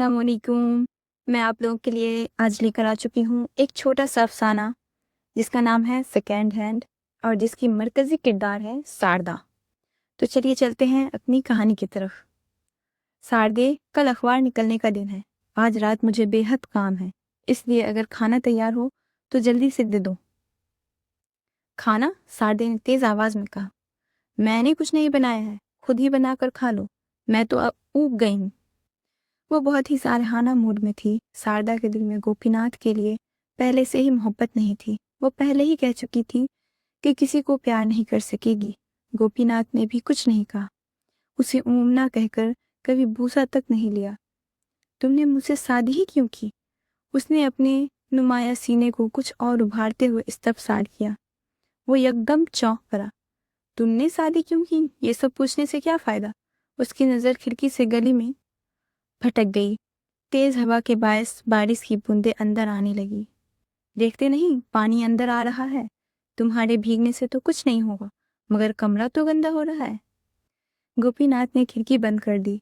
السلام علیکم۔ میں آپ لوگوں کے لیے آج لے کر آ چکی ہوں ایک چھوٹا سا افسانہ جس کا نام ہے سیکنڈ ہینڈ اور جس کی مرکزی کردار ہے ساردہ۔ تو چلیے چلتے ہیں اپنی کہانی کی طرف۔ ساردے، کل اخبار نکلنے کا دن ہے۔ آج رات مجھے بے حد کام ہے، اس لیے اگر کھانا تیار ہو تو جلدی سے دے دو۔ کھانا؟ ساردے نے تیز آواز میں کہا۔ میں نے کچھ نہیں بنایا ہے، خود ہی بنا کر کھا لو، میں تو اب اوب گئی ہوں۔ وہ بہت ہی صالحانہ موڈ میں تھی۔ ساردہ کے دل میں گوپی ناتھ کے لیے پہلے سے ہی محبت نہیں تھی۔ وہ پہلے ہی کہہ چکی تھی کہ کسی کو پیار نہیں کر سکے گی۔ گوپی ناتھ نے بھی کچھ نہیں کہا، اسے اومنا کہہ کر کبھی بوسا تک نہیں لیا۔ تم نے مجھ سے شادی ہی کیوں کی؟ اس نے اپنے نمایاں سینے کو کچھ اور ابھارتے ہوئے استفسار کیا۔ وہ یکدم چونک پڑا۔ تم نے شادی کیوں کی؟ یہ سب پوچھنے سے کیا فائدہ؟ اس کی نظر کھڑکی سے گلی میں پھٹک گئی۔ تیز ہوا کے باعث بارش کی بوندیں اندر آنے لگی۔ دیکھتے نہیں پانی اندر آ رہا ہے؟ تمہارے بھیگنے سے تو کچھ نہیں ہوگا، مگر کمرہ تو گندا ہو رہا ہے۔ گوپی ناتھ نے کھڑکی بند کر دی۔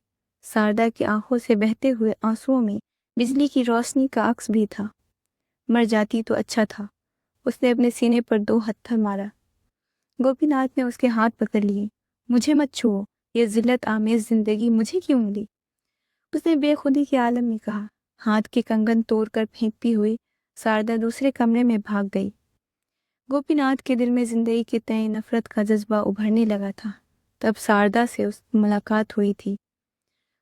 ساردہ کی آنکھوں سے بہتے ہوئے آنسوؤں میں بجلی کی روشنی کا عکس بھی تھا۔ مر جاتی تو اچھا تھا۔ اس نے اپنے سینے پر 2 ہتھر مارا۔ گوپی ناتھ نے اس کے ہاتھ پکڑ لیے۔ مجھے مت چھوؤ، یہ ذلت آمیز زندگی مجھے کیوں ملی؟ اس نے بے خودی کے عالم میں کہا۔ ہاتھ کے کنگن توڑ کر پھینکتی ہوئی ساردہ دوسرے کمرے میں بھاگ گئی۔ گوپی ناتھ کے دل میں زندگی کے تئیں نفرت کا جذبہ ابھرنے لگا تھا۔ تب ساردہ سے اس کی ملاقات ہوئی تھی۔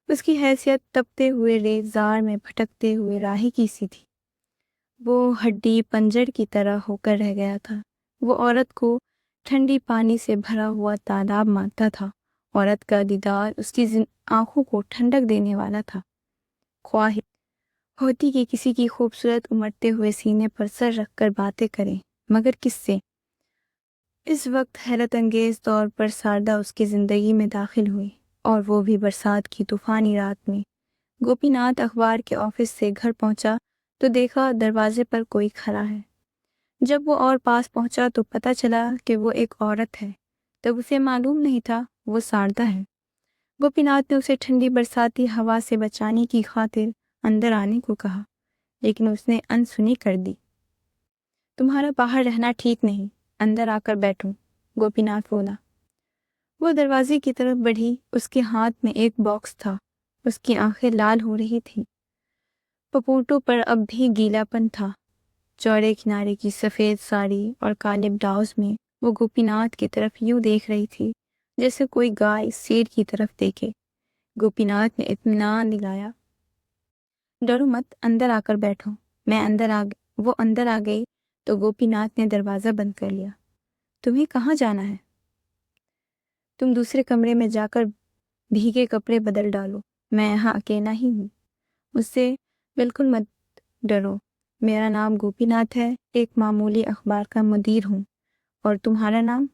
اس کی حیثیت تپتے ہوئے ریت زار میں بھٹکتے ہوئے راہی کی سی تھی۔ وہ ہڈی پنجر کی طرح ہو کر رہ گیا تھا۔ وہ عورت کو ٹھنڈی پانی سے بھرا ہوا تالاب مانتا تھا۔ عورت کا دیدار اس کی آنکھوں کو ٹھنڈک دینے والا تھا۔ خواہش ہوتی کہ کسی کی خوبصورت امٹتے ہوئے سینے پر سر رکھ کر باتیں کریں، مگر کس سے؟ اس وقت حیرت انگیز طور پر ساردہ اس کی زندگی میں داخل ہوئی، اور وہ بھی برسات کی طوفانی رات میں۔ گوپی ناتھ اخبار کے آفس سے گھر پہنچا تو دیکھا دروازے پر کوئی کھڑا ہے۔ جب وہ اور پاس پہنچا تو پتہ چلا کہ وہ ایک عورت ہے۔ تب اسے معلوم نہیں تھا وہ ساردہ ہے۔ گوپی ناتھ نے اسے ٹھنڈی برساتی ہوا سے بچانے کی خاطر اندر آنے کو کہا، لیکن اس نے انسنی کر دی۔ تمہارا باہر رہنا ٹھیک نہیں، اندر آ کر بیٹھو، گوپی ناتھ بولا۔ وہ دروازے کی طرف بڑھی۔ اس کے ہاتھ میں ایک باکس تھا۔ اس کی آنکھیں لال ہو رہی تھیں۔ پپوٹوں پر اب بھی گیلا پن تھا۔ چوڑے کنارے کی سفید ساڑی اور کالے بلاؤز میں وہ گوپی ناتھ کی طرف یوں دیکھ رہی تھی جیسے کوئی گائے شیر کی طرف دیکھے۔ گوپی ناتھ نے اطمینان دلایا۔ ڈرو مت، اندر آ کر بیٹھو۔ وہ اندر آ گئی تو گوپی ناتھ نے دروازہ بند کر لیا۔ تمہیں کہاں جانا ہے؟ تم دوسرے کمرے میں جا کر بھیگے کپڑے بدل ڈالو، میں یہاں اکیلا ہی ہوں۔ مجھ سے بالکل مت ڈرو، میرا نام گوپی ناتھ ہے، ایک معمولی اخبار کا مدیر ہوں۔ اور تمہارا نام؟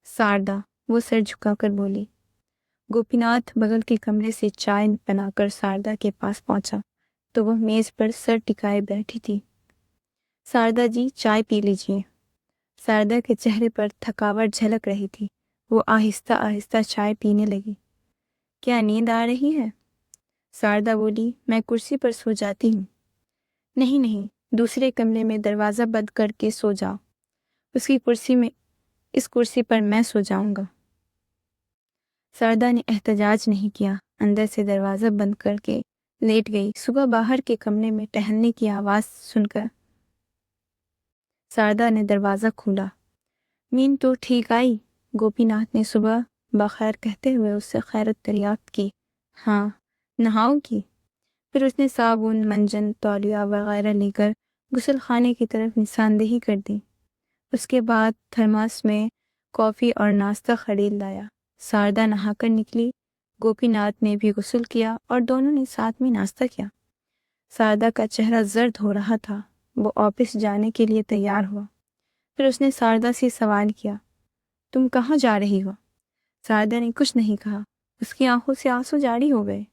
ساردہ، وہ سر جھکا کر بولی۔ گوپی ناتھ بغل کے کمرے سے چائے بنا کر ساردہ کے پاس پہنچا تو وہ میز پر سر ٹکائے بیٹھی تھی۔ ساردہ جی، چائے پی لیجیے۔ ساردہ کے چہرے پر تھکاوٹ جھلک رہی تھی۔ وہ آہستہ آہستہ چائے پینے لگی۔ کیا نیند آ رہی ہے؟ ساردہ بولی۔ میں کرسی پر سو جاتی ہوں۔ نہیں نہیں، دوسرے کمرے میں دروازہ بند کر کے سو جاؤ۔ اس کرسی پر میں سو جاؤں گا۔ ساردہ نے احتجاج نہیں کیا، اندر سے دروازہ بند کر کے لیٹ گئی۔ صبح باہر کے کمرے میں ٹہلنے کی آواز سن کر ساردہ نے دروازہ کھولا۔ نیند تو ٹھیک آئی؟ گوپی ناتھ نے صبح بخیر کہتے ہوئے اس سے خیرت دریافت کی۔ ہاں، نہاؤ کی؟ پھر اس نے صابن، منجن، تولیہ وغیرہ لے کر غسل خانے کی طرف نشاندہی کر دی۔ اس کے بعد تھرماس میں کافی اور ناشتہ خرید لایا۔ ساردہ نہا کر نکلی۔ گوپی ناتھ نے بھی غسل کیا اور دونوں نے ساتھ میں ناشتہ کیا۔ ساردہ کا چہرہ زرد ہو رہا تھا۔ وہ آفس جانے کے لیے تیار ہوا۔ پھر اس نے ساردہ سے سوال کیا، تم کہاں جا رہی ہو؟ ساردہ نے کچھ نہیں کہا۔ اس کی آنکھوں سے آنسو جاری ہو گئے۔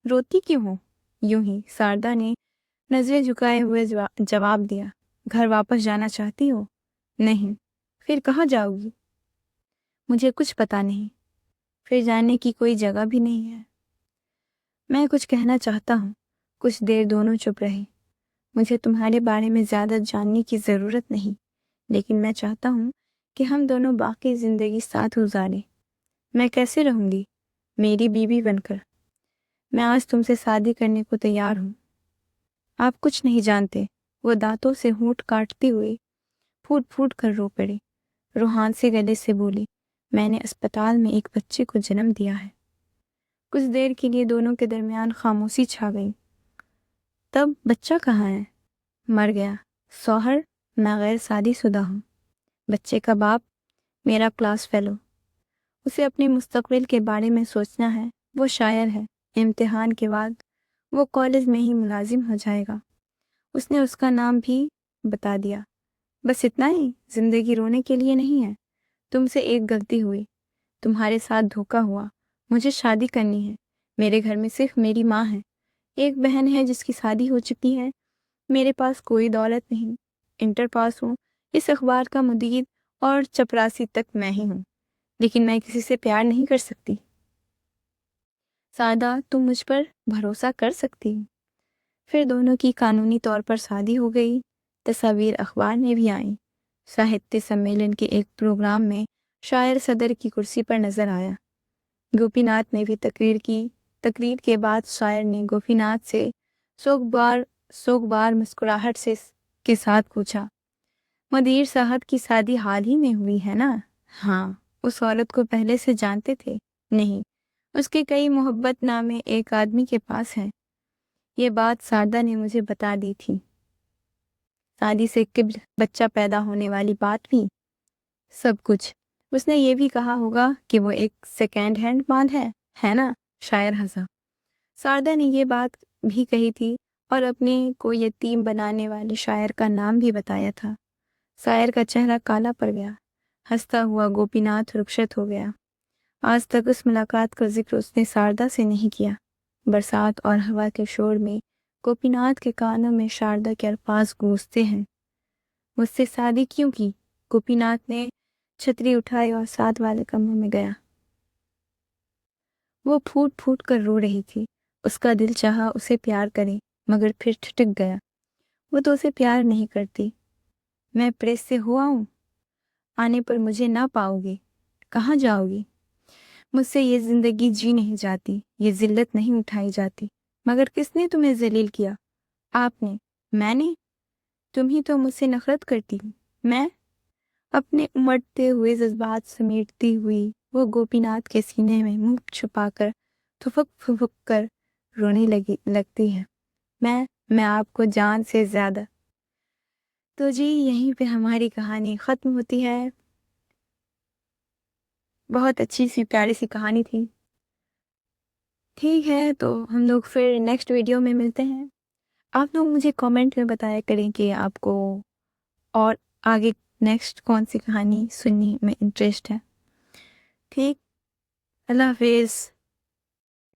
روتی کیوں ہو؟ یوں ہی، ساردہ نے نظریں جھکائے ہوئے جواب دیا۔ گھر واپس جانا چاہتی ہو؟ نہیں۔ پھر کہاں جاؤ گی؟ مجھے کچھ پتا نہیں۔ پھر جانے کی کوئی جگہ بھی نہیں ہے۔ میں کچھ کہنا چاہتا ہوں۔ کچھ دیر دونوں چپ رہے۔ مجھے تمہارے بارے میں زیادہ جاننے کی ضرورت نہیں، لیکن میں چاہتا ہوں کہ ہم دونوں باقی زندگی ساتھ گزاریں۔ میں کیسے رہوں گی؟ میری بیوی بن کر۔ میں آج تم سے شادی کرنے کو تیار ہوں۔ آپ کچھ نہیں جانتے، وہ دانتوں سے ہونٹ کاٹتی ہوئی پھوٹ پھوٹ کر رو پڑی۔ روحان سے گلے سے بولی، میں نے اسپتال میں ایک بچے کو جنم دیا ہے۔ کچھ دیر کے لیے دونوں کے درمیان خاموشی چھا گئی۔ تب بچہ کہاں ہے؟ مر گیا۔ شوہر؟ میں غیر شادی شدہ ہوں۔ بچے کا باپ؟ میرا کلاس فیلو۔ اسے اپنے مستقبل کے بارے میں سوچنا ہے۔ وہ شاعر ہے۔ امتحان کے بعد وہ کالج میں ہی ملازم ہو جائے گا۔ اس نے اس کا نام بھی بتا دیا۔ بس اتنا ہی؟ زندگی رونے کے لیے نہیں ہے۔ تم سے ایک غلطی ہوئی، تمہارے ساتھ دھوکا ہوا۔ مجھے شادی کرنی ہے۔ میرے گھر میں صرف میری ماں ہے، ایک بہن ہے جس کی شادی ہو چکی ہے۔ میرے پاس کوئی دولت نہیں، انٹر پاس ہوں، اس اخبار کا مدیر اور چپراسی تک میں ہی ہوں، لیکن میں کسی سے پیار نہیں کر سکتی۔ سادہ، تم مجھ پر بھروسہ کر سکتی۔ پھر دونوں کی قانونی طور پر شادی ہو گئی۔ تصاویر اخبار میں بھی آئیں۔ ساہتیہ سمیلن کے ایک پروگرام میں شاعر صدر کی کرسی پر نظر آیا۔ گوپی ناتھ نے بھی تقریر کی۔ تقریر کے بعد شاعر نے گوپی ناتھ سے سوگوار مسکراہٹ کے ساتھ پوچھا، مدیر صاحب کی شادی حال ہی میں ہوئی ہے نا؟ ہاں۔ اس عورت کو پہلے سے جانتے تھے؟ نہیں، اس کے کئی محبت نامے ایک آدمی کے پاس ہیں۔ یہ بات ساردا نے مجھے بتا دی تھی۔ شادی سے قبل بچہ پیدا ہونے والی بات بھی؟ سب کچھ۔ اس نے یہ بھی کہا ہوگا کہ وہ ایک سیکنڈ ہینڈ مال ہے نا؟ شاعر ہنسا۔ ساردا نے یہ بات بھی کہی تھی اور اپنے کو یتیم بنانے والے شاعر کا نام بھی بتایا تھا۔ شاعر کا چہرہ کالا پڑ گیا۔ ہنستا ہوا گوپی ناتھ رخصت ہو گیا۔ آج تک اس ملاقات کا ذکر اس نے ساردا سے نہیں کیا۔ برسات اور ہوا کے شور میں گوپی ناتھ کے کانوں میں شاردا کے الفاظ گونجتے ہیں۔ مجھ سے شادی کیوں کی؟ گوپی ناتھ نے چھتری اٹھائی اور ساتھ والے کمرے میں گیا۔ وہ پھوٹ پھوٹ کر رو رہی تھی۔ اس کا دل چاہا اسے پیار کرے، مگر پھر ٹھٹک گیا۔ وہ تو اسے پیار نہیں کرتی۔ میں پریس سے ہوا ہوں، آنے پر مجھے نہ پاؤ گی۔ کہاں جاؤ گی؟ مجھ سے یہ زندگی جی نہیں جاتی، یہ ذلت نہیں اٹھائی جاتی۔ مگر کس نے تمہیں ذلیل کیا؟ آپ نے؟ میں نے؟ تم ہی تو مجھ سے نفرت کرتی۔ میں؟ اپنے امڑتے ہوئے جذبات سمیٹتی ہوئی وہ گوپی ناتھ کے سینے میں منہ چھپا کر پھپک پھپک کر رونے لگتی ہے۔ میں آپ کو جان سے زیادہ۔ تو جی یہیں پہ ہماری کہانی ختم ہوتی ہے۔ بہت اچھی سی پیاری سی کہانی تھی۔ ٹھیک ہے، تو ہم لوگ پھر نیکسٹ ویڈیو میں ملتے ہیں۔ آپ لوگ مجھے کامنٹ میں بتایا کریں کہ آپ کو اور آگے نیکسٹ کون سی کہانی سننے میں انٹرسٹ ہے۔ ٹھیک، اللہ حافظ۔